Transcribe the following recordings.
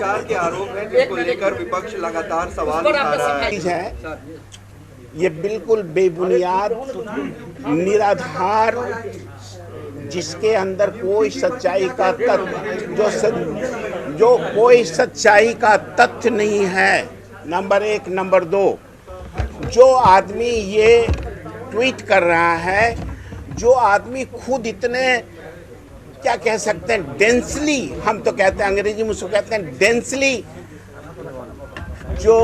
भ्रष्टाचार के आरोप हैं जिसको लेकर विपक्ष लगातार सवाल उठा रहा है। ये बिल्कुल बेबुनियाद, निराधार, जिसके अंदर कोई सच्चाई का तथ्य जो कोई सच्चाई का तथ्य नहीं है। नंबर एक। नंबर दो, जो आदमी ये ट्वीट कर रहा है, जो आदमी खुद इतने क्या कह सकते हैं, डेंसली, हम तो कहते हैं अंग्रेजी में उसको कहते हैं डेंसली, जो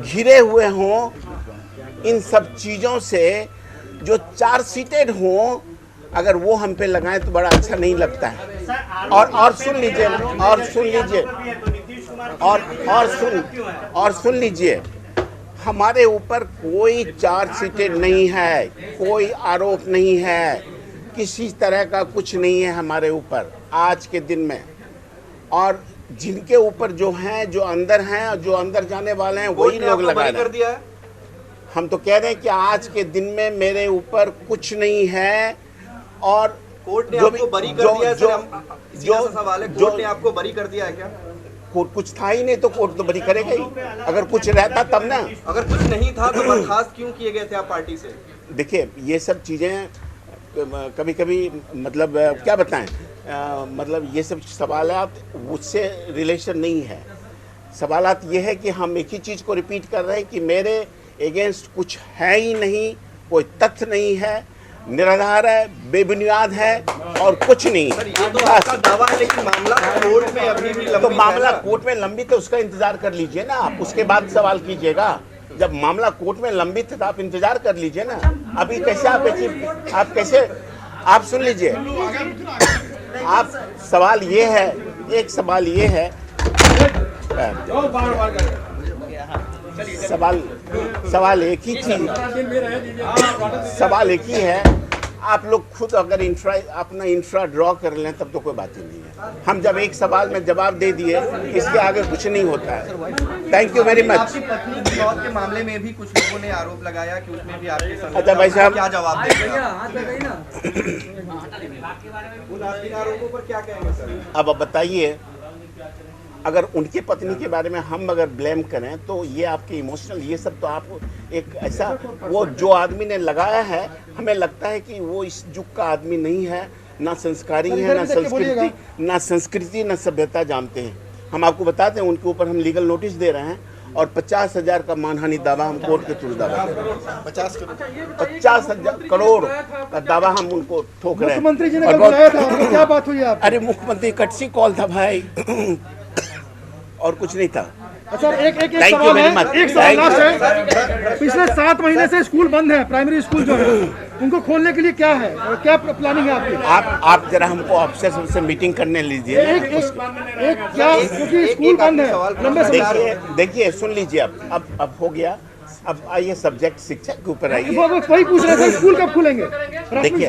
घिरे हुए हों इन सब चीज़ों से, जो चार्जशीटेड हों, अगर वो हम पे लगाएं तो बड़ा अच्छा नहीं लगता है। और सुन लीजिए, और सुन लीजिए, हमारे ऊपर कोई चार्जशीटेड नहीं है, कोई आरोप नहीं है, किसी तरह का कुछ नहीं है हमारे ऊपर आज के दिन में। और जिनके ऊपर जो हैं, जो अंदर हैं और जो अंदर जाने वाले हैं, वही लोग लगा रहे हैं। हम तो कह रहे हैं कि आज के दिन में मेरे ऊपर कुछ नहीं है। और कोर्ट ने आपको बरी कर दिया है? सवाल है, कोर्ट ने आपको बरी कर दिया है क्या? कोर्ट कुछ था ही नहीं तो कोर्ट तो बरी करेगा ही। अगर कुछ रहता तब ना। अगर कुछ नहीं था तो बर्खास्त क्यों किए गए थे आप पार्टी से? देखिए, ये सब चीज़ें कभी कभी मतलब क्या बताएं, मतलब ये सब सवालात उससे रिलेशन नहीं है। सवालात ये है कि हम एक ही चीज़ को रिपीट कर रहे हैं कि मेरे अगेंस्ट कुछ है ही नहीं, कोई तथ्य नहीं है, निराधार है, बेबुनियाद है और कुछ नहीं। सर, ये तो आपका दावा है, लेकिन मामला कोर्ट में अभी भी लंबित है। तो मामला कोर्ट में लंबित है, उसका इंतजार कर लीजिए ना आप, उसके बाद सवाल कीजिएगा। जब मामला कोर्ट में लंबित है तो आप इंतजार कर लीजिए ना। अभी कैसे आप कैसे आप सुन लीजिए, आप सवाल ये है, एक सवाल ये है, सवाल एक ही चीज, सवाल एक ही है। आप लोग खुद अगर अपना इंफ्रा ड्रॉ कर लें तब तो कोई बात ही नहीं है। हम जब एक सवाल में जवाब दे दिए, इसके आगे कुछ नहीं होता है। Thank you very much. आपकी पत्नी की मौत के मामले में भी कुछ लोगों ने आरोप लगाया कि उसमें भी आपके साथ। अच्छा भाई साहब, क्या जवाब देंगे उन आरोपों पर? क्या कहेंगे सर? अब बताइए, अगर उनकी पत्नी के बारे में हम अगर ब्लेम करें तो ये आपके इमोशनल, ये सब तो आप एक ऐसा, वो जो आदमी ने लगाया है, हमें लगता है कि वो इस युग का आदमी नहीं है, ना संस्कारी है, ना संस्कृति ना सभ्यता जानते हैं। हम आपको बताते हैं, उनके ऊपर हम लीगल नोटिस दे रहे हैं और 50,000 का मानहानि दावा हम कोर्ट के थ्रू दावा दे रहे हैं। 50,000 करोड़ का दावा हम उनको ठोक रहे हैं। मुख्यमंत्री जी ने बुलाया था, क्या बात हुई आपकी? अरे मुख्यमंत्री कटसी कॉल था भाई और कुछ नहीं था। अच्छा, एक सवाल है, एक सवाल लास्ट है। पिछले 7 महीने से स्कूल बंद है, प्राइमरी स्कूल जो है, उनको खोलने के लिए क्या है, क्या प्लानिंग है आपकी? आप जरा हमको ऑफिसर से मीटिंग करने लीजिए। क्योंकि स्कूल बंद है लंबे समय। देखिए सुन लीजिए, अब हो गया। अब आइए सब्जेक्ट शिक्षा के ऊपर आइए। वही पूछ रहे थे, स्कूल कब खुलेंगे? देखिए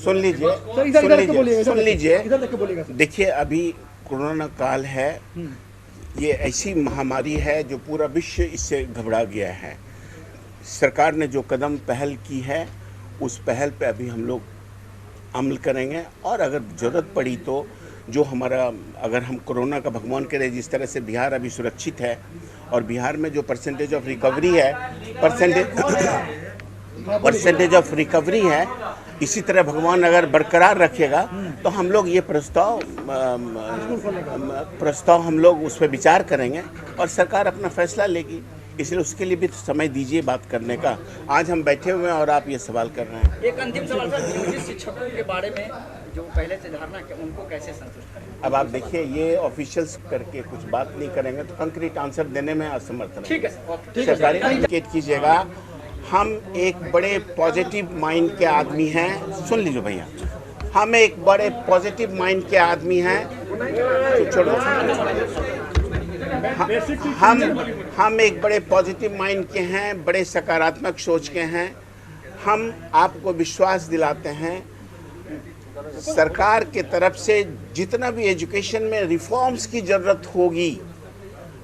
सुन लीजिए, देखिए अभी कोरोना काल है, ये ऐसी महामारी है जो पूरा विश्व इससे घबरा गया है। सरकार ने जो कदम पहल की है, उस पहल पे अभी हम लोग अमल करेंगे और अगर ज़रूरत पड़ी तो जो हमारा, अगर हम कोरोना का भगवान करे, जिस तरह से बिहार अभी सुरक्षित है और बिहार में जो परसेंटेज ऑफ रिकवरी है, परसेंटेज ऑफ रिकवरी है, इसी तरह भगवान अगर बरकरार रखेगा तो हम लोग ये प्रस्ताव हम लोग उस पर विचार करेंगे और सरकार अपना फैसला लेगी। इसलिए उसके लिए भी तो समय दीजिए बात करने का। आज हम बैठे हुए हैं और आप ये सवाल कर रहे हैं। एक अंतिम सवाल सर, नियोजित शिक्षकों के बारे में जो पहले से धारणा है, उनको कैसे संतुष्ट करें? अब आप देखिए, ये ऑफिशियल्स करके कुछ बात नहीं करेंगे तो कंक्रीट आंसर देने में असमर्थ है। ठीक है, सरकारी इंडिकेट कीजिएगा। हम एक बड़े पॉजिटिव माइंड के आदमी हैं। सुन लीजिए भैया, हम एक बड़े पॉजिटिव माइंड के आदमी हैं। छोड़ो, हम एक बड़े पॉजिटिव माइंड के हैं, बड़े सकारात्मक सोच के हैं। हम आपको विश्वास दिलाते हैं, सरकार के तरफ से जितना भी एजुकेशन में रिफॉर्म्स की ज़रूरत होगी,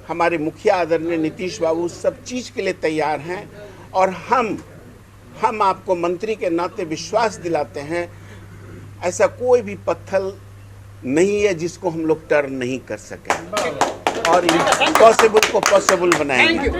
हमारे मुखिया आदरणीय नीतीश बाबू सब चीज़ के लिए तैयार हैं और हम आपको मंत्री के नाते विश्वास दिलाते हैं, ऐसा कोई भी पत्थर नहीं है जिसको हम लोग टर्न नहीं कर सकें। और इम्पॉसिबल को पॉसिबल बनाएंगे।